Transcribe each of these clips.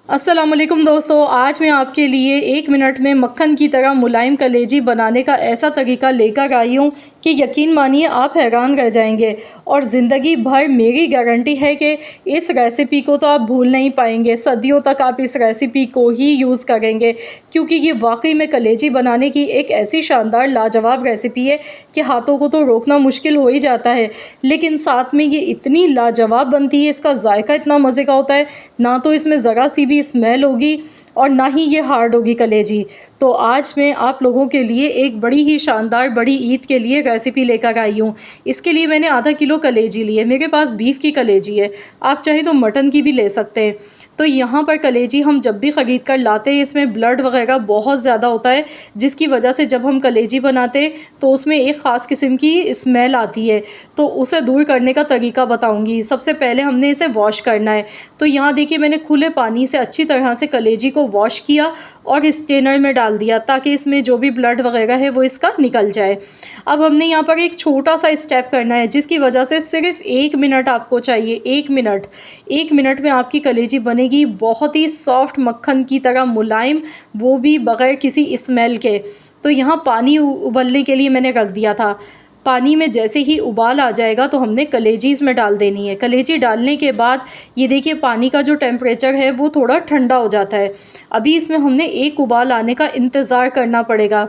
अस्सलाम वालेकुम दोस्तों, आज मैं आपके लिए 1 मिनट में मक्खन की तरह मुलायम कलेजी बनाने का ऐसा तरीका लेकर आई हूँ कि यकीन मानिए आप हैरान रह जाएंगे। और ज़िंदगी भर मेरी गारंटी है कि इस रेसिपी को तो आप भूल नहीं पाएंगे। सदियों तक आप इस रेसिपी को ही यूज़ करेंगे क्योंकि ये वाकई में कलेजी बनाने की एक ऐसी शानदार लाजवाब रेसिपी है कि हाथों को तो रोकना मुश्किल हो ही जाता है, लेकिन साथ में ये इतनी लाजवाब बनती है, इसका जायका इतना मज़े का होता है, ना तो इसमें ज़रा सी भी स्मेल होगी और ना ही ये हार्ड होगी कलेजी। तो आज मैं आप लोगों के लिए एक बड़ी ही शानदार बड़ी ईद के लिए रेसिपी लेकर आई हूँ। इसके लिए मैंने आधा किलो कलेजी ली है। मेरे पास बीफ की कलेजी है, आप चाहें तो मटन की भी ले सकते हैं। तो यहाँ पर कलेजी हम जब भी ख़रीद कर लाते हैं, इसमें ब्लड वगैरह बहुत ज़्यादा होता है, जिसकी वजह से जब हम कलेजी बनाते हैं तो उसमें एक ख़ास किस्म की स्मेल आती है। तो उसे दूर करने का तरीका बताऊँगी। सबसे पहले हमने इसे वॉश करना है। तो यहाँ देखिए, मैंने खुले पानी से अच्छी तरह से कलेजी को वॉश किया और स्ट्रेनर में डाल दिया ताकि इसमें जो भी ब्लड वगैरह है वो इसका निकल जाए। अब हमने यहाँ पर एक छोटा सा स्टेप करना है, जिसकी वजह से सिर्फ 1 मिनट आपको चाहिए। 1 मिनट में आपकी कलेजी बनेगी बहुत ही सॉफ्ट, मक्खन की तरह मुलायम, वो भी बग़ैर किसी स्मेल के। तो यहाँ पानी उबलने के लिए मैंने रख दिया था। पानी में जैसे ही उबाल आ जाएगा तो हमने कलेजी इसमें डाल देनी है। कलेजी डालने के बाद ये देखिए, पानी का जो टेम्परेचर है वो थोड़ा ठंडा हो जाता है। अभी इसमें हमने एक उबाल आने का इंतज़ार करना पड़ेगा।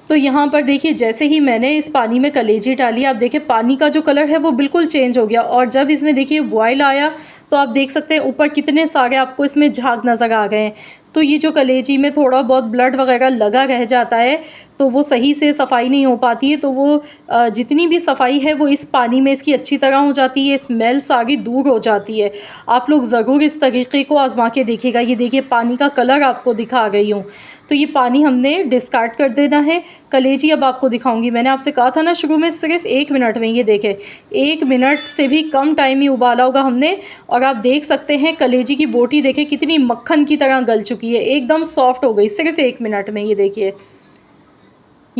तो यहाँ पर देखिए, जैसे ही मैंने इस पानी में कलेजी डाली, आप देखिए पानी का जो कलर है वो बिल्कुल चेंज हो गया। और जब इसमें देखिए बॉयल आया तो आप देख सकते हैं ऊपर कितने सारे आपको इसमें झाग नज़र आ गए हैं। तो ये जो कलेजी में थोड़ा बहुत ब्लड वगैरह लगा रह जाता है तो वो सही से सफाई नहीं हो पाती है। तो वो जितनी भी सफाई है वो इस पानी में इसकी अच्छी तरह हो जाती है, स्मेल सारी दूर हो जाती है। आप लोग ज़रूर इस तरीके को आजमा के देखिएगा। ये देखिए, पानी का कलर आपको दिखा गई हूँ। तो ये पानी हमने डिस्कार्ड कर देना है। कलेजी अब आपको दिखाऊंगी। मैंने आपसे कहा था ना शुरू में, सिर्फ 1 मिनट में। ये देखें, 1 मिनट से भी कम टाइम ही उबाला होगा हमने। और आप देख सकते हैं कलेजी की बोटी देखें कितनी मक्खन की तरह गल चुकी है, एकदम सॉफ्ट हो गई सिर्फ 1 मिनट में। ये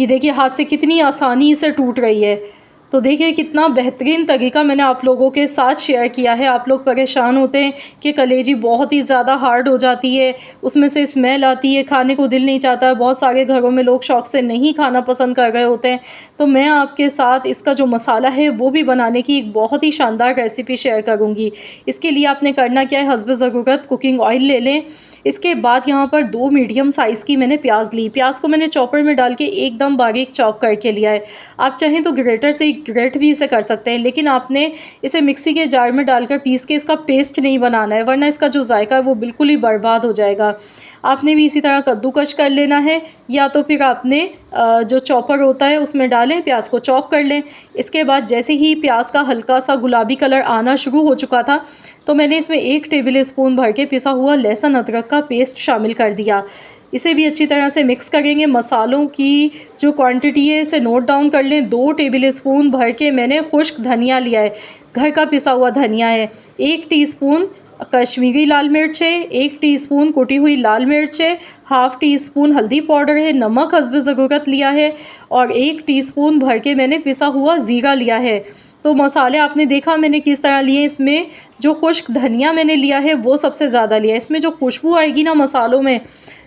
देखिए हाथ से कितनी आसानी से टूट रही है। तो देखिए कितना बेहतरीन तरीका मैंने आप लोगों के साथ शेयर किया है। आप लोग परेशान होते हैं कि कलेजी बहुत ही ज़्यादा हार्ड हो जाती है, उसमें से स्मेल आती है, खाने को दिल नहीं चाहता है। बहुत सारे घरों में लोग शौक़ से नहीं खाना पसंद कर रहे होते हैं। तो मैं आपके साथ इसका जो मसाला है वो भी बनाने की एक बहुत ही शानदार रेसिपी शेयर करूँगी। इसके लिए आपने करना क्या है, हस्ब ज़रूरत कुकिंग ऑयल ले लें। इसके बाद यहाँ पर 2 मीडियम साइज़ की मैंने प्याज ली। प्याज को मैंने चॉपर में डाल के एकदम बारीक चॉप करके लिया है। आप चाहें तो ग्रेटर से ग्रेट भी इसे कर सकते हैं, लेकिन आपने इसे मिक्सी के जार में डालकर पीस के इसका पेस्ट नहीं बनाना है, वरना इसका जो जायका है वो बिल्कुल ही बर्बाद हो जाएगा। आपने भी इसी तरह कद्दूकश कर लेना है, या तो फिर आपने जो चॉपर होता है उसमें डालें, प्याज को चॉप कर लें। इसके बाद जैसे ही प्याज का हल्का सा गुलाबी कलर आना शुरू हो चुका था तो मैंने इसमें 1 टेबल स्पून भर के पिसा हुआ लहसुन अदरक का पेस्ट शामिल कर दिया। इसे भी अच्छी तरह से मिक्स करेंगे। मसालों की जो क्वांटिटी है इसे नोट डाउन कर लें। 2 टेबल स्पून भर के मैंने खुश्क धनिया लिया है, घर का पिसा हुआ धनिया है। 1 टीस्पून कश्मीरी लाल मिर्च है, 1 टीस्पून कुटी हुई लाल मिर्च है, हाफ़ टी स्पून हल्दी पाउडर है, नमक हस्ब ज़रूरत लिया है और 1 टीस्पून भर के मैंने पिसा हुआ ज़ीरा लिया है। तो मसाले आपने देखा मैंने किस तरह लिए। इसमें जो खुश्क धनिया मैंने लिया है वो सबसे ज़्यादा लिया है। इसमें जो खुशबू आएगी ना मसालों में,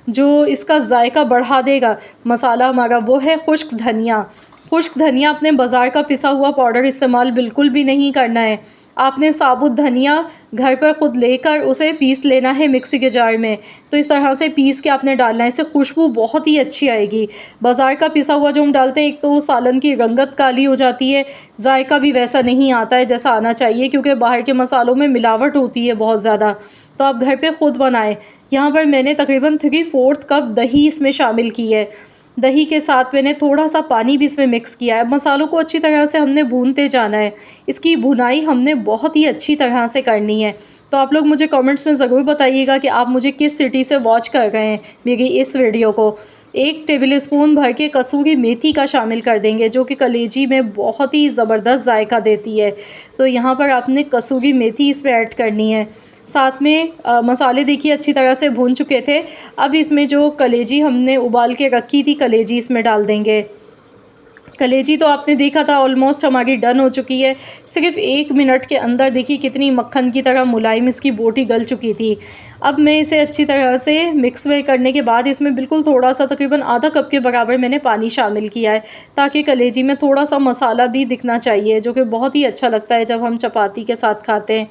जो इसका जायका बढ़ा देगा मसाला हमारा, वो है खुश्क धनिया। खुश्क धनिया अपने बाज़ार का पिसा हुआ पाउडर इस्तेमाल बिल्कुल भी नहीं करना है। आपने साबुत धनिया घर पर ख़ुद लेकर उसे पीस लेना है मिक्सी के जार में। तो इस तरह से पीस के आपने डालना है, इससे खुशबू बहुत ही अच्छी आएगी। बाज़ार का पिसा हुआ जो हम डालते हैं, एक तो सालन की रंगत काली हो जाती है, जायका भी वैसा नहीं आता है जैसा आना चाहिए, क्योंकि बाहर के मसालों में मिलावट होती है बहुत ज़्यादा। तो आप घर पे ख़ुद बनाएं। यहाँ पर मैंने तकरीबन 3/4 कप दही इसमें शामिल की है। दही के साथ मैंने थोड़ा सा पानी भी इसमें मिक्स किया है। मसालों को अच्छी तरह से हमने भूनते जाना है। इसकी भुनाई हमने बहुत ही अच्छी तरह से करनी है। तो आप लोग मुझे कमेंट्स में ज़रूर बताइएगा कि आप मुझे किस सिटी से वॉच कर रहे हैं मेरी इस वीडियो को। 1 टेबल स्पून भर के कसूरी मेथी का शामिल कर देंगे, जो कि कलेजी में बहुत ही ज़बरदस्त जायका देती है। तो यहाँ पर आपने कसूरी मेथी इसमें ऐड करनी है। साथ में मसाले देखिए अच्छी तरह से भून चुके थे। अब इसमें जो कलेजी हमने उबाल के रखी थी, कलेजी इसमें डाल देंगे। कलेजी तो आपने देखा था ऑलमोस्ट हमारी डन हो चुकी है। सिर्फ 1 मिनट के अंदर देखिए कितनी मक्खन की तरह मुलायम इसकी बोटी गल चुकी थी। अब मैं इसे अच्छी तरह से मिक्स में करने के बाद इसमें बिल्कुल थोड़ा सा तकरीबन आधा कप के बराबर मैंने पानी शामिल किया है, ताकि कलेजी में थोड़ा सा मसाला भी दिखना चाहिए, जो कि बहुत ही अच्छा लगता है जब हम चपाती के साथ खाते हैं।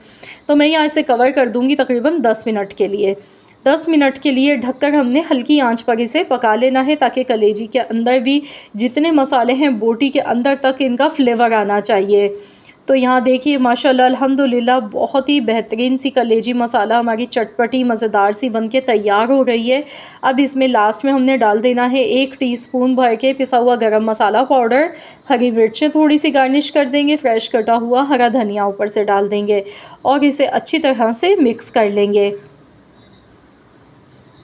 तो मैं यहाँ इसे कवर कर दूँगी तकरीबन 10 मिनट के लिए। 10 मिनट के लिए ढककर हमने हल्की आंच पर इसे पका लेना है, ताकि कलेजी के अंदर भी जितने मसाले हैं बोटी के अंदर तक इनका फ्लेवर आना चाहिए। तो यहाँ देखिए माशाल्लाह अल्हम्दुलिल्लाह बहुत ही बेहतरीन सी कलेजी मसाला हमारी चटपटी मज़ेदार सी बनके तैयार हो गई है। अब इसमें लास्ट में हमने डाल देना है 1 टीस्पून भर के पिसा हुआ गरम मसाला पाउडर, हरी मिर्चें थोड़ी सी गार्निश कर देंगे, फ्रेश कटा हुआ हरा धनिया ऊपर से डाल देंगे और इसे अच्छी तरह से मिक्स कर लेंगे।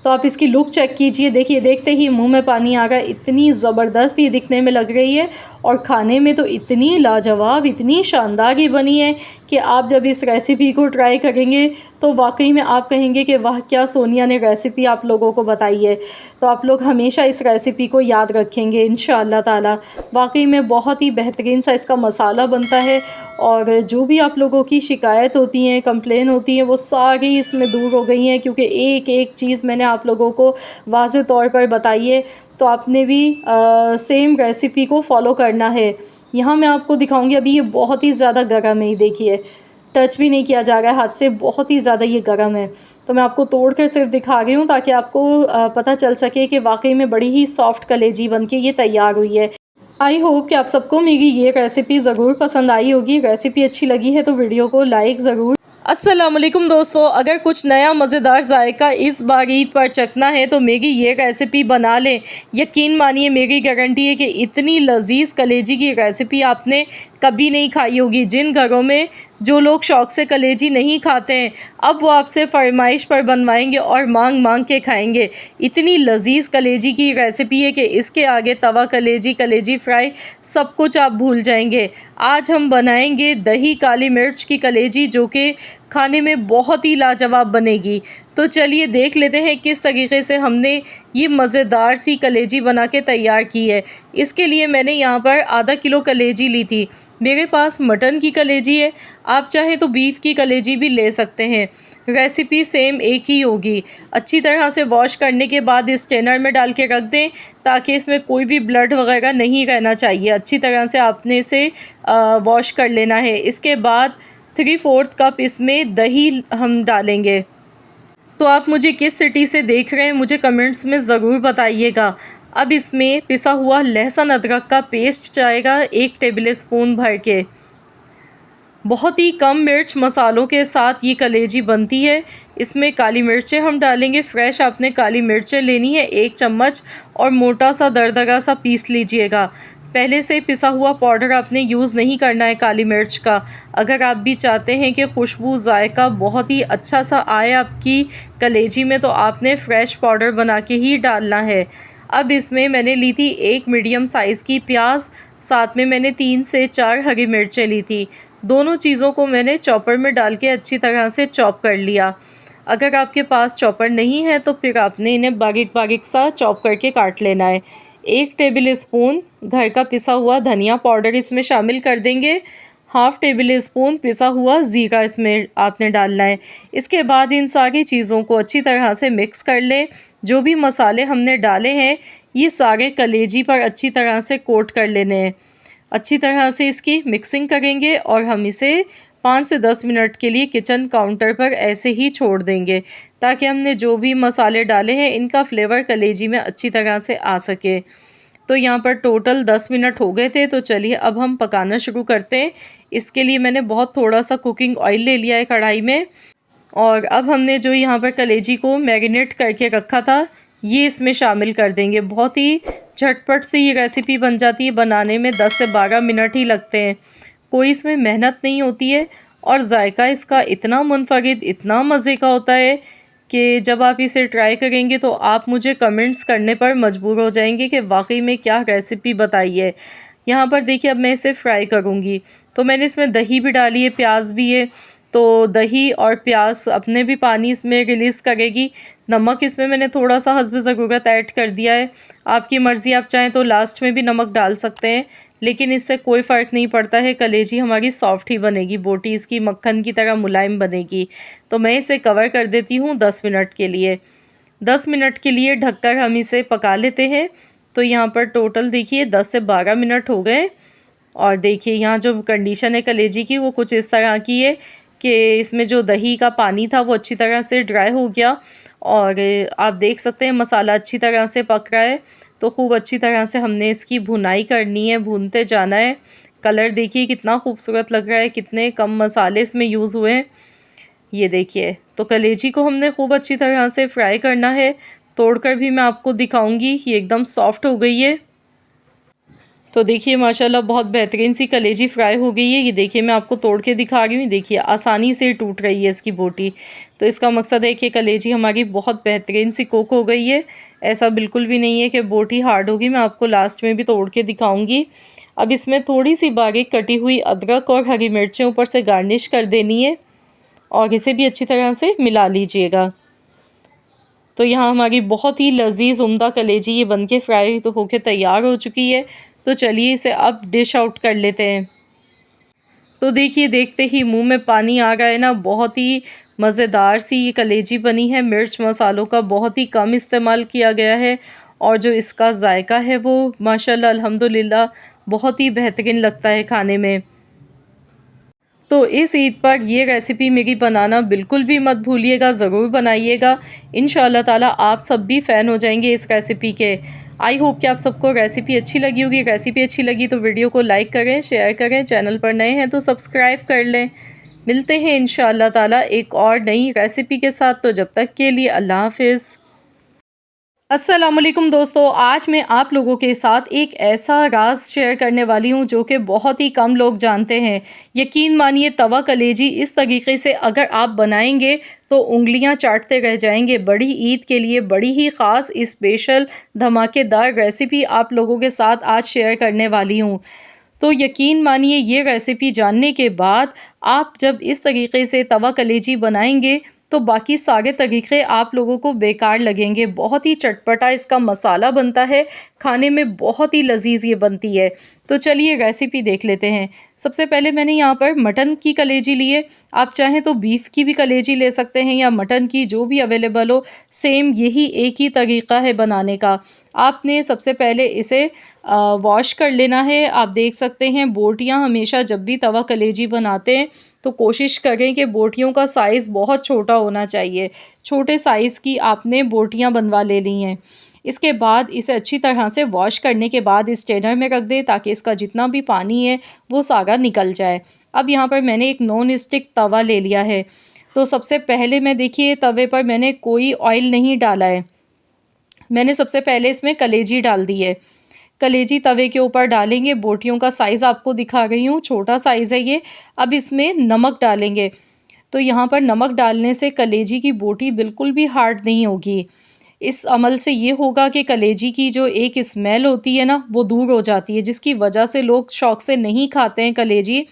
तो आप इसकी लुक चेक कीजिए, देखिए देखते ही मुंह में पानी आ रहा है, इतनी ज़बरदस्त ये दिखने में लग रही है और खाने में तो इतनी लाजवाब, इतनी शानदार ये बनी है कि आप जब इस रेसिपी को ट्राई करेंगे तो वाकई में आप कहेंगे कि वाह क्या सोनिया ने रेसिपी आप लोगों को बताई है। तो आप लोग हमेशा इस रेसिपी को याद रखेंगे इंशाअल्लाह ताला। वाकई में बहुत ही बेहतरीन सा इसका मसाला बनता है और जो भी आप लोगों की शिकायत होती हैं, कंप्लेन होती हैं, वो सारी इसमें दूर हो गई हैं, क्योंकि एक एक चीज़ मैंने आप लोगों को वाज़ेह तौर पर बताई है। तो आपने भी सेम रेसिपी को फॉलो करना है। यहाँ मैं आपको दिखाऊंगी, अभी ये बहुत ही ज़्यादा गर्म है, देखिए टच भी नहीं किया जा रहा है हाथ से, बहुत ही ज़्यादा ये गर्म है। तो मैं आपको तोड़ कर सिर्फ दिखा रही हूँ ताकि आपको पता चल सके कि वाकई में बड़ी ही सॉफ्ट कलेजी बन के ये तैयार हुई है। आई होप कि आप सबको मेरी ये रेसिपी ज़रूर पसंद आई होगी। रेसिपी अच्छी लगी है तो वीडियो को लाइक ज़रूर। अस्सलाम वालेकुम दोस्तों, अगर कुछ नया मज़ेदार जायका इस बार ईद पर चखना है तो मेरी ये रेसिपी बना लें। यकीन मानिए मेरी गारंटी है कि इतनी लजीज़ कलेजी की रेसिपी आपने कभी नहीं खाई होगी। जिन घरों में जो लोग शौक़ से कलेजी नहीं खाते हैं, अब वो आपसे फरमाइश पर बनवाएंगे और मांग मांग के खाएंगे। इतनी लजीज़ कलेजी की रेसिपी है कि इसके आगे तवा कलेजी, कलेजी फ्राई सब कुछ आप भूल जाएंगे। आज हम बनाएंगे दही काली मिर्च की कलेजी, जो कि खाने में बहुत ही लाजवाब बनेगी। तो चलिए देख लेते हैं किस तरीके से हमने ये मज़ेदार सी कलेजी बना के तैयार की है। इसके लिए मैंने यहाँ पर आधा किलो कलेजी ली थी। मेरे पास मटन की कलेजी है, आप चाहें तो बीफ की कलेजी भी ले सकते हैं। रेसिपी सेम एक ही होगी। अच्छी तरह से वॉश करने के बाद इस टेनर में डाल के रख दें, ताकि इसमें कोई भी ब्लड वगैरह नहीं रहना चाहिए। अच्छी तरह से आपने इसे वॉश कर लेना है। इसके बाद 3/4 कप इसमें दही हम डालेंगे। तो आप मुझे किस सिटी से देख रहे हैं मुझे कमेंट्स में ज़रूर बताइएगा। अब इसमें पिसा हुआ लहसुन अदरक का पेस्ट जाएगा 1 टेबल स्पून भर के। बहुत ही कम मिर्च मसालों के साथ ये कलेजी बनती है। इसमें काली मिर्चें हम डालेंगे, फ्रेश आपने काली मिर्चें लेनी है 1 चम्मच और मोटा सा दरदरा सा पीस लीजिएगा। पहले से पिसा हुआ पाउडर आपने यूज़ नहीं करना है काली मिर्च का। अगर आप भी चाहते हैं कि खुशबू जायका बहुत ही अच्छा सा आए आपकी कलेजी में, तो आपने फ़्रेश पाउडर बना के ही डालना है। अब इसमें मैंने ली थी 1 मीडियम साइज़ की प्याज, साथ में मैंने 3 से 4 हरी मिर्चें ली थी। दोनों चीज़ों को मैंने चॉपर में डाल के अच्छी तरह से चॉप कर लिया। अगर आपके पास चॉपर नहीं है तो फिर आपने इन्हें बारीक बारीक सा चॉप करके काट लेना है। 1 टेबल स्पून घर का पिसा हुआ धनिया पाउडर इसमें शामिल कर देंगे। 1/2 टेबल स्पून पिसा हुआ ज़ीरा इसमें आपने डालना है। इसके बाद इन सारी चीज़ों को अच्छी तरह से मिक्स कर लें। जो भी मसाले हमने डाले हैं ये सारे कलेजी पर अच्छी तरह से कोट कर लेने हैं। अच्छी तरह से इसकी मिक्सिंग करेंगे और हम इसे 5 से 10 मिनट के लिए किचन काउंटर पर ऐसे ही छोड़ देंगे, ताकि हमने जो भी मसाले डाले हैं इनका फ्लेवर कलेजी में अच्छी तरह से आ सके। तो यहाँ पर टोटल 10 मिनट हो गए थे। तो चलिए अब हम पकाना शुरू करते हैं। इसके लिए मैंने बहुत थोड़ा सा कुकिंग ऑयल ले लिया है कढ़ाई में, और अब हमने जो यहाँ पर कलेजी को मैरिनेट करके रखा था ये इसमें शामिल कर देंगे। बहुत ही झटपट से ये रेसिपी बन जाती है, बनाने में 10 से 12 मिनट ही लगते हैं। कोई इसमें मेहनत नहीं होती है और जायका इसका इतना मुनफरिद, इतना मज़े का होता है कि जब आप इसे ट्राई करेंगे तो आप मुझे कमेंट्स करने पर मजबूर हो जाएंगे कि वाकई में क्या रेसिपी बताई है। यहाँ पर देखिए अब मैं इसे फ्राई करूँगी। तो मैंने इसमें दही भी डाली है, प्याज भी है। तो दही और प्याज अपने भी पानी इसमें रिलीज़ करेगी। नमक इसमें मैंने थोड़ा सा हस्ब ज़रूरत ऐड कर दिया है। आपकी मर्ज़ी, आप चाहें तो लास्ट में भी नमक डाल सकते हैं, लेकिन इससे कोई फ़र्क नहीं पड़ता है, कलेजी हमारी सॉफ्ट ही बनेगी, बोटी इसकी मक्खन की तरह मुलायम बनेगी। तो मैं इसे कवर कर देती हूँ 10 मिनट के लिए। 10 मिनट के लिए ढककर हम इसे पका लेते हैं। तो यहाँ पर टोटल देखिए 10 से 12 मिनट हो गए और देखिए यहाँ जो कंडीशन है कलेजी की वो कुछ इस तरह की है कि इसमें जो दही का पानी था वो अच्छी तरह से ड्राई हो गया और आप देख सकते हैं मसाला अच्छी तरह से पक रहा है। तो खूब अच्छी तरह से हमने इसकी भुनाई करनी है, भूनते जाना है। कलर देखिए कितना खूबसूरत लग रहा है, कितने कम मसाले इसमें यूज़ हुए हैं। ये देखिए, तो कलेजी को हमने खूब अच्छी तरह से फ्राई करना है। तोड़कर भी मैं आपको दिखाऊंगी, ये एकदम सॉफ्ट हो गई है। तो देखिए माशाल्लाह बहुत बेहतरीन सी कलेजी फ्राई हो गई है। ये देखिए मैं आपको तोड़ के दिखा रही हूँ, देखिए आसानी से टूट रही है इसकी बोटी। तो इसका मकसद है कि कलेजी हमारी बहुत बेहतरीन सी कुक हो गई है। ऐसा बिल्कुल भी नहीं है कि बोटी हार्ड होगी, मैं आपको लास्ट में भी तोड़ के दिखाऊँगी। अब इसमें थोड़ी सी बारीक कटी हुई अदरक और हरी मिर्चें ऊपर से गार्निश कर देनी है और इसे भी अच्छी तरह से मिला लीजिएगा। तो यहाँ हमारी बहुत ही लजीज उम्दा कलेजी ये बनके फ्राई तो होके तैयार हो चुकी है। तो चलिए इसे अब डिश आउट कर लेते हैं। तो देखिए देखते ही मुंह में पानी आ गया है ना, बहुत ही मज़ेदार सी ये कलेजी बनी है। मिर्च मसालों का बहुत ही कम इस्तेमाल किया गया है और जो इसका जायका है वो माशाल्लाह अल्हम्दुलिल्लाह बहुत ही बेहतरीन लगता है खाने में। तो इस ईद पर ये रेसिपी मेरी बनाना बिल्कुल भी मत भूलिएगा, ज़रूर बनाइएगा। इंशाअल्लाह ताला आप सब भी फ़ैन हो जाएंगे इस रेसिपी के। आई होप कि आप सबको रेसिपी अच्छी लगी होगी। रेसिपी अच्छी लगी तो वीडियो को लाइक करें, शेयर करें, चैनल पर नए हैं तो सब्सक्राइब कर लें। मिलते हैं इंशाअल्लाह ताला एक और नई रेसिपी के साथ। तो जब तक के लिए अल्लाह हाफ़िज़। अस्सलामुअलैकुम दोस्तों, आज मैं आप लोगों के साथ एक ऐसा राज शेयर करने वाली हूं जो कि बहुत ही कम लोग जानते हैं। यकीन मानिए तवा कलेजी इस तरीके से अगर आप बनाएंगे तो उंगलियां चाटते रह जाएंगे। बड़ी ईद के लिए बड़ी ही ख़ास स्पेशल धमाकेदार रेसिपी आप लोगों के साथ आज शेयर करने वाली हूं। तो यकीन मानिए ये रेसिपी जानने के बाद आप जब इस तरीके से तवा कलेजी बनाएंगे तो बाकी सारे तरीक़े आप लोगों को बेकार लगेंगे। बहुत ही चटपटा इसका मसाला बनता है, खाने में बहुत ही लजीज ये बनती है। तो चलिए रेसिपी देख लेते हैं। सबसे पहले मैंने यहाँ पर मटन की कलेजी ली है। आप चाहें तो बीफ की भी कलेजी ले सकते हैं या मटन की, जो भी अवेलेबल हो। सेम यही एक ही तरीक़ा है बनाने का। आपने सबसे पहले इसे वॉश कर लेना है। आप देख सकते हैं बोटियाँ हमेशा जब भी तवा कलेजी बनाते हैं तो कोशिश करें कि बोटियों का साइज़ बहुत छोटा होना चाहिए। छोटे साइज़ की आपने बोटियाँ बनवा ले ली हैं। इसके बाद इसे अच्छी तरह से वॉश करने के बाद इस स्ट्रेनर में रख दें ताकि इसका जितना भी पानी है वो सारा निकल जाए। अब यहाँ पर मैंने एक नॉन स्टिक तवा ले लिया है। तो सबसे पहले मैं देखिए तवे पर मैंने कोई ऑयल नहीं डाला है। मैंने सबसे पहले इसमें कलेजी डाल दी है। कलेजी तवे के ऊपर डालेंगे। बोटियों का साइज़ आपको दिखा रही हूँ, छोटा साइज़ है ये। अब इसमें नमक डालेंगे। तो यहाँ पर नमक डालने से कलेजी की बोटी बिल्कुल भी हार्ड नहीं होगी। इस अमल से ये होगा कि कलेजी की जो एक स्मेल होती है ना वो दूर हो जाती है, जिसकी वजह से लोग शौक़ से नहीं खाते हैं कलेजी।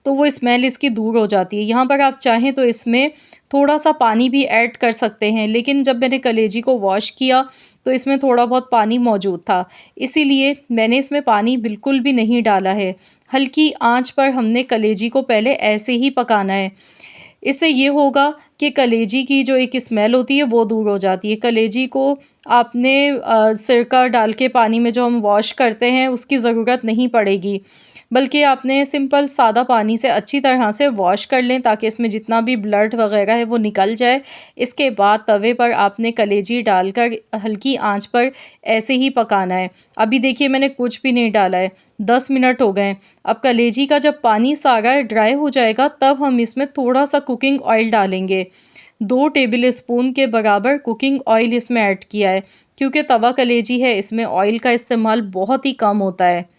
तो वो स्मेल इसकी दूर हो जाती है। यहाँ पर आप चाहें तो इसमें थोड़ा सा पानी भी ऐड कर सकते हैं, लेकिन जब मैंने कलेजी को वॉश किया तो इसमें थोड़ा बहुत पानी मौजूद था, इसीलिए मैंने इसमें पानी बिल्कुल भी नहीं डाला है। हल्की आंच पर हमने कलेजी को पहले ऐसे ही पकाना है। इससे ये होगा कि कलेजी की जो एक स्मेल होती है वो दूर हो जाती है। कलेजी को आपने सिरका डाल के पानी में जो हम वॉश करते हैं उसकी ज़रूरत नहीं पड़ेगी, बल्कि आपने सिंपल सादा पानी से अच्छी तरह से वॉश कर लें ताकि इसमें जितना भी ब्लड वगैरह है वो निकल जाए। इसके बाद तवे पर आपने कलेजी डालकर हल्की आंच पर ऐसे ही पकाना है। अभी देखिए मैंने कुछ भी नहीं डाला है, 10 मिनट हो गए। अब कलेजी का जब पानी सारा ड्राई हो जाएगा तब हम इसमें थोड़ा सा कुकिंग ऑयल डालेंगे। 2 टेबल स्पून के बराबर कुकिंग ऑयल इसमें ऐड किया है, क्योंकि तवा कलेजी है इसमें ऑयल का इस्तेमाल बहुत ही कम होता है।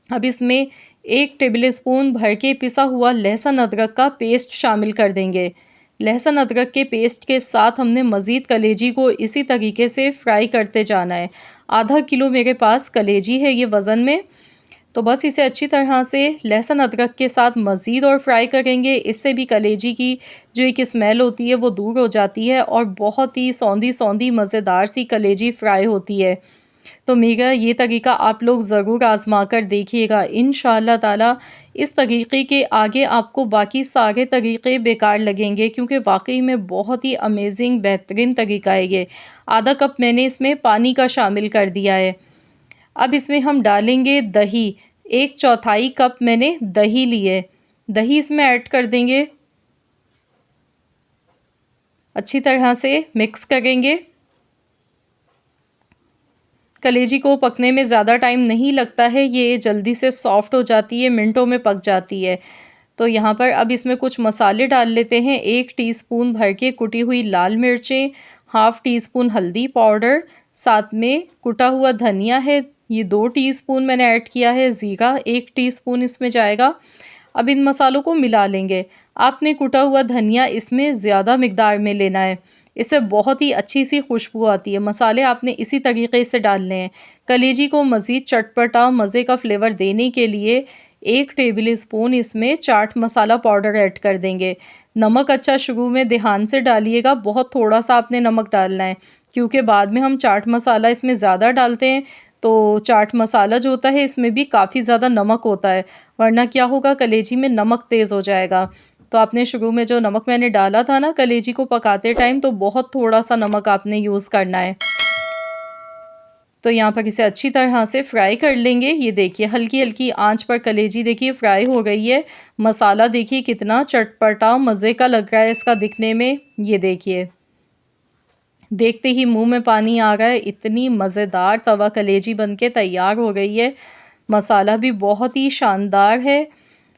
अब इसमें 1 टेबल स्पून भर के पिसा हुआ लहसुन अदरक का पेस्ट शामिल कर देंगे। लहसुन अदरक के पेस्ट के साथ हमने मज़ीद कलेजी को इसी तरीके से फ्राई करते जाना है। आधा किलो मेरे पास कलेजी है ये वज़न में। तो बस इसे अच्छी तरह से लहसुन अदरक के साथ मज़ीद और फ्राई करेंगे। इससे भी कलेजी की जो एक स्मेल होती है वो दूर हो जाती है और बहुत ही सौंधी सौंधी मज़ेदार सी कलेजी फ्राई होती है। तो मेरा ये तरीका आप लोग ज़रूर आज़मा कर देखिएगा। इंशाअल्लाह ताला इस तरीक़े के आगे आपको बाकी सारे तरीक़े बेकार लगेंगे, क्योंकि वाक़ई में बहुत ही अमेज़िंग बेहतरीन तरीका है ये। आधा कप मैंने इसमें पानी का शामिल कर दिया है। अब इसमें हम डालेंगे दही। 1/4 कप मैंने दही ली है। दही इसमें ऐड कर देंगे। अच्छी तरह से मिक्स करेंगे। कलेजी को पकने में ज़्यादा टाइम नहीं लगता है, ये जल्दी से सॉफ़्ट हो जाती है, मिनटों में पक जाती है। तो यहाँ पर अब इसमें कुछ मसाले डाल लेते हैं। 1 टीस्पून भर के कुटी हुई लाल मिर्चें, ½ टीस्पून हल्दी पाउडर, साथ में कुटा हुआ धनिया है, ये 2 टीस्पून मैंने ऐड किया है। ज़ीरा 1 टीस्पून इसमें जाएगा। अब इन मसालों को मिला लेंगे। आपने कुटा हुआ धनिया इसमें ज़्यादा मिकदार में लेना है, इससे बहुत ही अच्छी सी खुशबू आती है। मसाले आपने इसी तरीके से डालने हैं। कलेजी को मज़ीद चटपटा मज़े का फ्लेवर देने के लिए 1 टेबल स्पून इसमें चाट मसाला पाउडर ऐड कर देंगे। नमक अच्छा शुरू में ध्यान से डालिएगा, बहुत थोड़ा सा आपने नमक डालना है, क्योंकि बाद में हम चाट मसाला इसमें ज़्यादा डालते हैं तो चाट मसाला जो होता है इसमें भी काफ़ी ज़्यादा नमक होता है, वरना क्या होगा कलेजी में नमक तेज़ हो जाएगा। तो आपने शुरू में जो नमक मैंने डाला था ना कलेजी को पकाते टाइम, तो बहुत थोड़ा सा नमक आपने यूज़ करना है। तो यहाँ पर इसे अच्छी तरह से फ्राई कर लेंगे। ये देखिए हल्की हल्की आंच पर कलेजी देखिए फ्राई हो गई है। मसाला देखिए कितना चटपटा मज़े का लग रहा है इसका दिखने में। ये देखिए देखते ही मुंह में पानी आ रहा है, इतनी मज़ेदार तवा कलेजी बनके तैयार हो गई है। मसाला भी बहुत ही शानदार है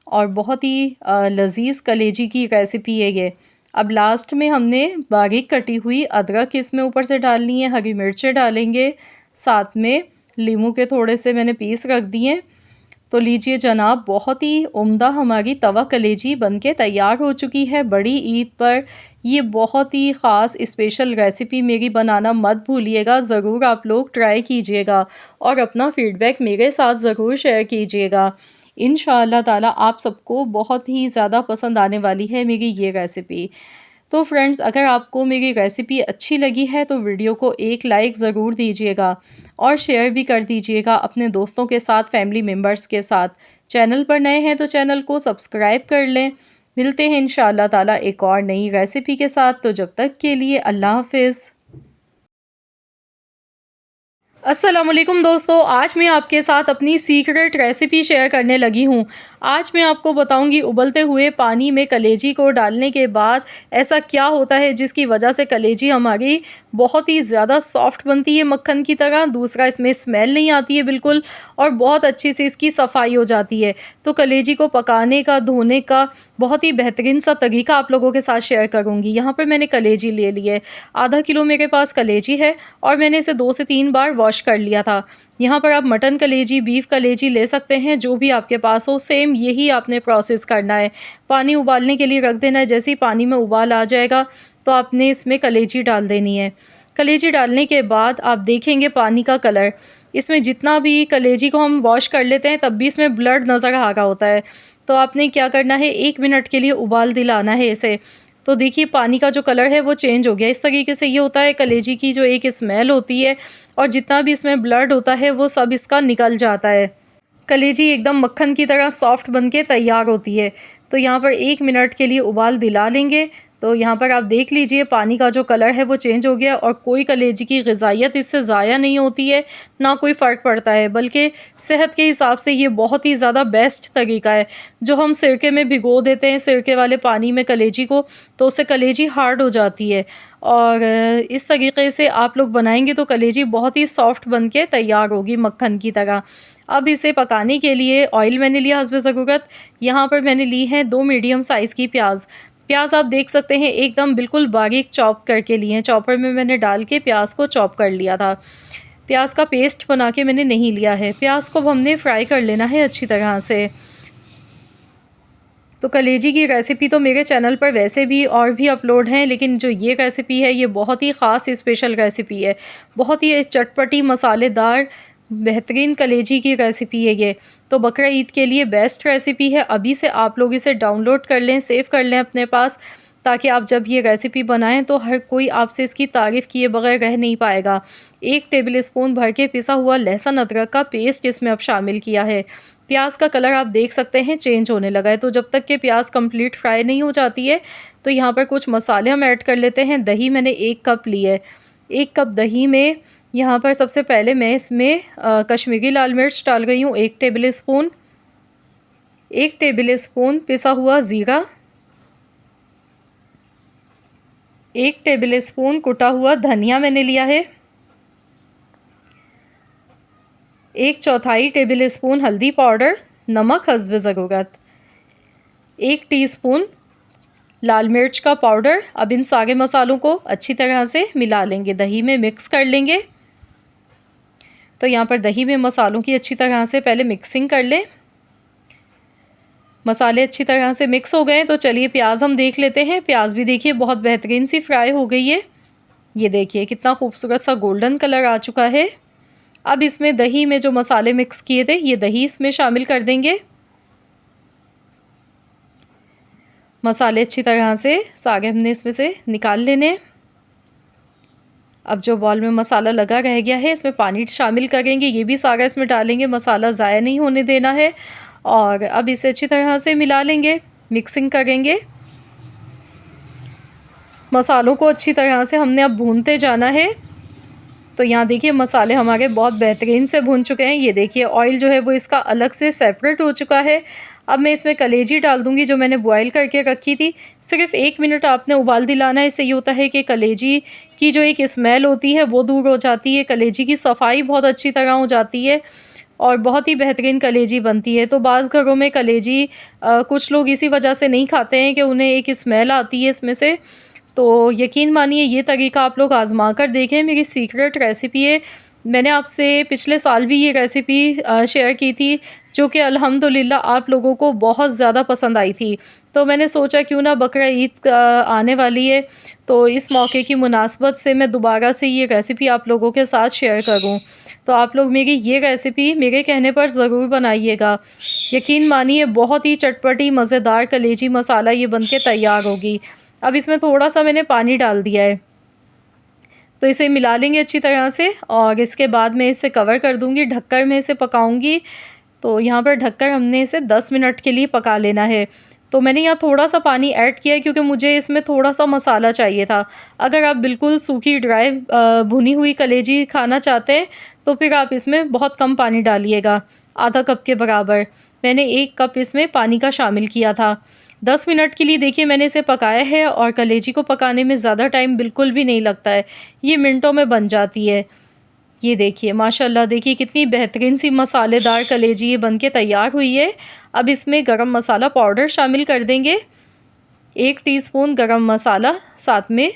और बहुत ही लज़ीज़ कलेजी की रेसिपी है ये। अब लास्ट में हमने बारीक कटी हुई अदरक इसमें ऊपर से डालनी है, हरी मिर्चें डालेंगे, साथ में लीमू के थोड़े से मैंने पीस रख दिए। तो लीजिए जनाब, बहुत ही उम्दा हमारी तवा कलेजी बनके तैयार हो चुकी है। बड़ी ईद पर ये बहुत ही ख़ास स्पेशल रेसिपी मेरी बनाना मत भूलिएगा, ज़रूर आप लोग ट्राई कीजिएगा और अपना फ़ीडबैक मेरे साथ ज़रूर शेयर कीजिएगा। इंशाअल्लाह ताला आप सबको बहुत ही ज़्यादा पसंद आने वाली है मेरी ये रेसिपी। तो फ्रेंड्स, अगर आपको मेरी रेसिपी अच्छी लगी है तो वीडियो को एक लाइक ज़रूर दीजिएगा और शेयर भी कर दीजिएगा अपने दोस्तों के साथ, फैमिली मेम्बर्स के साथ। चैनल पर नए हैं तो चैनल को सब्सक्राइब कर लें। मिलते हैं इंशाअल्लाह ताला एक और नई रेसिपी के साथ। तो जब तक के लिए अल्लाह हाफ़िज़। अस्सलामुअलैकुम दोस्तों, आज मैं आपके साथ अपनी सीक्रेट रेसिपी शेयर करने लगी हूँ। आज मैं आपको बताऊँगी उबलते हुए पानी में कलेजी को डालने के बाद ऐसा क्या होता है जिसकी वजह से कलेजी हमारी बहुत ही ज़्यादा सॉफ्ट बनती है मक्खन की तरह। दूसरा, इसमें स्मेल नहीं आती है बिल्कुल और बहुत अच्छी से इसकी सफाई हो जाती है। तो कलेजी को पकाने का, धोने का बहुत ही बेहतरीन सा तरीका आप लोगों के साथ शेयर करूँगी। यहाँ पर मैंने कलेजी ले ली है, आधा किलो मेरे पास कलेजी है और मैंने इसे 2 से 3 बार वॉश कर लिया था। यहाँ पर आप मटन कलेजी, बीफ कलेजी ले सकते हैं, जो भी आपके पास हो। सेम यही आपने प्रोसेस करना है। पानी उबालने के लिए रख देना है। जैसे ही पानी में उबाल आ जाएगा तो आपने इसमें कलेजी डाल देनी है। कलेजी डालने के बाद आप देखेंगे पानी का कलर, इसमें जितना भी कलेजी को हम वॉश कर लेते हैं तब भी इसमें ब्लड नज़र आ रहा होता है। तो आपने क्या करना है, 1 मिनट के लिए उबाल दिलाना है इसे। तो देखिए पानी का जो कलर है वो चेंज हो गया। इस तरीके से ये होता है कलेजी की जो एक स्मेल होती है और जितना भी इसमें ब्लड होता है वो सब इसका निकल जाता है। कलेजी एकदम मक्खन की तरह सॉफ्ट बनके तैयार होती है। तो यहाँ पर 1 मिनट के लिए उबाल दिला लेंगे। तो यहाँ पर आप देख लीजिए पानी का जो कलर है वो चेंज हो गया और कोई कलेजी की ग़िज़ाइयत इससे ज़ाया नहीं होती है, ना कोई फ़र्क पड़ता है, बल्कि सेहत के हिसाब से ये बहुत ही ज़्यादा बेस्ट तरीका है। जो हम सिरके में भिगो देते हैं, सिरके वाले पानी में कलेजी को, तो उससे कलेजी हार्ड हो जाती है और इस तरीके से आप लोग बनाएंगे तो कलेजी बहुत ही सॉफ्ट बन के तैयार होगी मक्खन की तरह। अब इसे पकाने के लिए ऑयल मैंने लिया हस्बे ज़रूरत। यहाँ पर मैंने ली है 2 मीडियम साइज़ की प्याज आप देख सकते हैं एकदम बिल्कुल बारीक चॉप करके लिए हैं। चॉपर में मैंने डाल के प्याज को चॉप कर लिया था। प्याज का पेस्ट बना के मैंने नहीं लिया है। प्याज को हमने फ्राई कर लेना है अच्छी तरह से। तो कलेजी की रेसिपी तो मेरे चैनल पर वैसे भी और भी अपलोड हैं, लेकिन जो ये रेसिपी है ये बहुत ही ख़ास स्पेशल रेसिपी है। बहुत ही चटपटी मसालेदार बेहतरीन कलेजी की रेसिपी है ये। तो बकरा ईद के लिए बेस्ट रेसिपी है। अभी से आप लोग इसे डाउनलोड कर लें, सेव कर लें अपने पास, ताकि आप जब ये रेसिपी बनाएं तो हर कोई आपसे इसकी तारीफ़ किए बगैर रह नहीं पाएगा। 1 टेबलस्पून भर के पिसा हुआ लहसुन अदरक का पेस्ट इसमें अब शामिल किया है। प्याज का कलर आप देख सकते हैं चेंज होने लगा है, तो जब तक कि प्याज कंप्लीट फ्राई नहीं हो जाती है तो यहाँ पर कुछ मसाले हम ऐड कर लेते हैं। दही मैंने 1 कप ली है। 1 कप दही में यहाँ पर सबसे पहले मैं इसमें कश्मीरी लाल मिर्च डाल रही हूँ 1 टेबलस्पून। 1 टेबलस्पून पिसा हुआ ज़ीरा, 1 टेबलस्पून कुटा हुआ धनिया मैंने लिया है, 1/4 टेबलस्पून हल्दी पाउडर, नमक हस्ब ज़रूरत, 1 टीस्पून लाल मिर्च का पाउडर। अब इन सारे मसालों को अच्छी तरह से मिला लेंगे, दही में मिक्स कर लेंगे। तो यहाँ पर दही में मसालों की अच्छी तरह से पहले मिक्सिंग कर लें। मसाले अच्छी तरह से मिक्स हो गए तो चलिए प्याज हम देख लेते हैं। प्याज भी देखिए बहुत बेहतरीन सी फ्राई हो गई है। ये देखिए कितना खूबसूरत सा गोल्डन कलर आ चुका है। अब इसमें दही में जो मसाले मिक्स किए थे ये दही इसमें शामिल कर देंगे। मसाले अच्छी तरह से सारे हमने इसमें से निकाल लेने। अब जो बॉल में मसाला लगा रह गया है इसमें पानी शामिल करेंगे, ये भी सारा इसमें डालेंगे, मसाला ज़ाया नहीं होने देना है। और अब इसे अच्छी तरह से मिला लेंगे, मिक्सिंग करेंगे। मसालों को अच्छी तरह से हमने अब भूनते जाना है। तो यहाँ देखिए मसाले हमारे बहुत बेहतरीन से भून चुके हैं। ये देखिए ऑयल जो है वो इसका अलग से सेपरेट हो चुका है। अब मैं इसमें कलेजी डाल दूँगी जो मैंने बॉयल करके रखी थी। सिर्फ 1 मिनट आपने उबाल दिलाना है। इससे ये होता है कि कलेजी की जो एक स्मेल होती है वो दूर हो जाती है, कलेजी की सफाई बहुत अच्छी तरह हो जाती है और बहुत ही बेहतरीन कलेजी बनती है। तो बाज़ घरों में कलेजी कुछ लोग इसी वजह से नहीं खाते हैं कि उन्हें एक स्मेल आती है इसमें से। तो यकीन मानिए ये तरीका आप लोग आज़मा कर देखें, मेरी सीक्रेट रेसिपी है। मैंने आपसे पिछले साल भी ये रेसिपी शेयर की थी जो कि अल्हम्दुलिल्लाह आप लोगों को बहुत ज़्यादा पसंद आई थी। तो मैंने सोचा क्यों ना बकरा ईद आने वाली है तो इस मौके की मुनासबत से मैं दोबारा से ये रेसिपी आप लोगों के साथ शेयर करूं। तो आप लोग मेरी ये रेसिपी मेरे कहने पर ज़रूर बनाइएगा। यकीन मानिए बहुत ही चटपटी मज़ेदार कलेजी मसाला ये बनके तैयार होगी। अब इसमें थोड़ा सा मैंने पानी डाल दिया है तो इसे मिला लेंगे अच्छी तरह से और इसके बाद मैं इसे कवर कर दूंगी, ढककर मैं इसे पकाऊंगी। तो यहाँ पर ढककर हमने इसे 10 मिनट के लिए पका लेना है। तो मैंने यहाँ थोड़ा सा पानी ऐड किया है क्योंकि मुझे इसमें थोड़ा सा मसाला चाहिए था। अगर आप बिल्कुल सूखी ड्राई भुनी हुई कलेजी खाना चाहते हैं तो फिर आप इसमें बहुत कम पानी डालिएगा, आधा कप के बराबर। मैंने 1 कप इसमें पानी का शामिल किया था। 10 मिनट के लिए देखिए मैंने इसे पकाया है और कलेजी को पकाने में ज़्यादा टाइम बिल्कुल भी नहीं लगता है, ये मिनटों में बन जाती है। ये देखिए माशाल्लाह, देखिए कितनी बेहतरीन सी मसालेदार कलेजी ये बनके तैयार हुई है। अब इसमें गरम मसाला पाउडर शामिल कर देंगे, 1 टीस्पून गरम मसाला, साथ में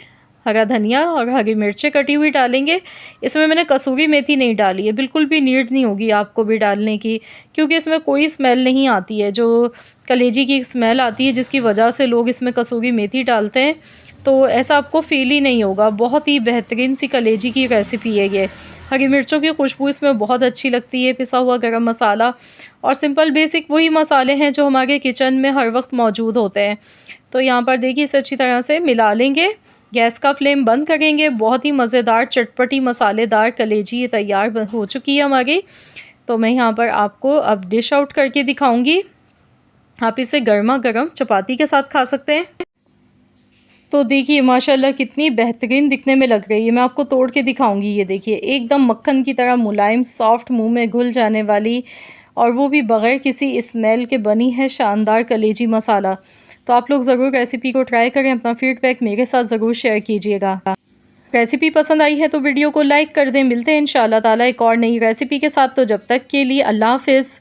हरा धनिया और हरी मिर्चें कटी हुई डालेंगे। इसमें मैंने कसूरी मेथी नहीं डाली है, बिल्कुल भी नीड नहीं होगी आपको भी डालने की क्योंकि इसमें कोई स्मेल नहीं आती है जो कलेजी की स्मेल आती है जिसकी वजह से लोग इसमें कसूरी मेथी डालते हैं। तो ऐसा आपको फ़ील ही नहीं होगा। बहुत ही बेहतरीन सी कलेजी की रेसिपी है ये। हरी मिर्चों की खुशबू इसमें बहुत अच्छी लगती है, पिसा हुआ गरम मसाला और सिंपल बेसिक वही मसाले हैं जो हमारे किचन में हर वक्त मौजूद होते हैं। तो यहाँ पर देखिए इसे अच्छी तरह से मिला लेंगे, गैस का फ्लेम बंद करेंगे। बहुत ही मज़ेदार चटपटी मसालेदार कलेजी ये तैयार हो चुकी है हमारी। तो मैं यहाँ पर आपको अब डिश आउट करके दिखाऊंगी। आप इसे गर्मा गर्म चपाती के साथ खा सकते हैं। तो देखिए माशाल्लाह कितनी बेहतरीन दिखने में लग रही है। मैं आपको तोड़ के दिखाऊंगी। ये देखिए एकदम मक्खन की तरह मुलायम सॉफ्ट, मुंह में घुल जाने वाली और वो भी बग़ैर किसी स्मेल के बनी है शानदार कलेजी मसाला। तो आप लोग ज़रूर रेसिपी को ट्राई करें, अपना फीडबैक मेरे साथ ज़रूर शेयर कीजिएगा। रेसिपी पसंद आई है तो वीडियो को लाइक कर दें। मिलते हैं इंशाअल्लाह ताला एक और नई रेसिपी के साथ। तो जब तक के लिए अल्लाह हाफ़िज़।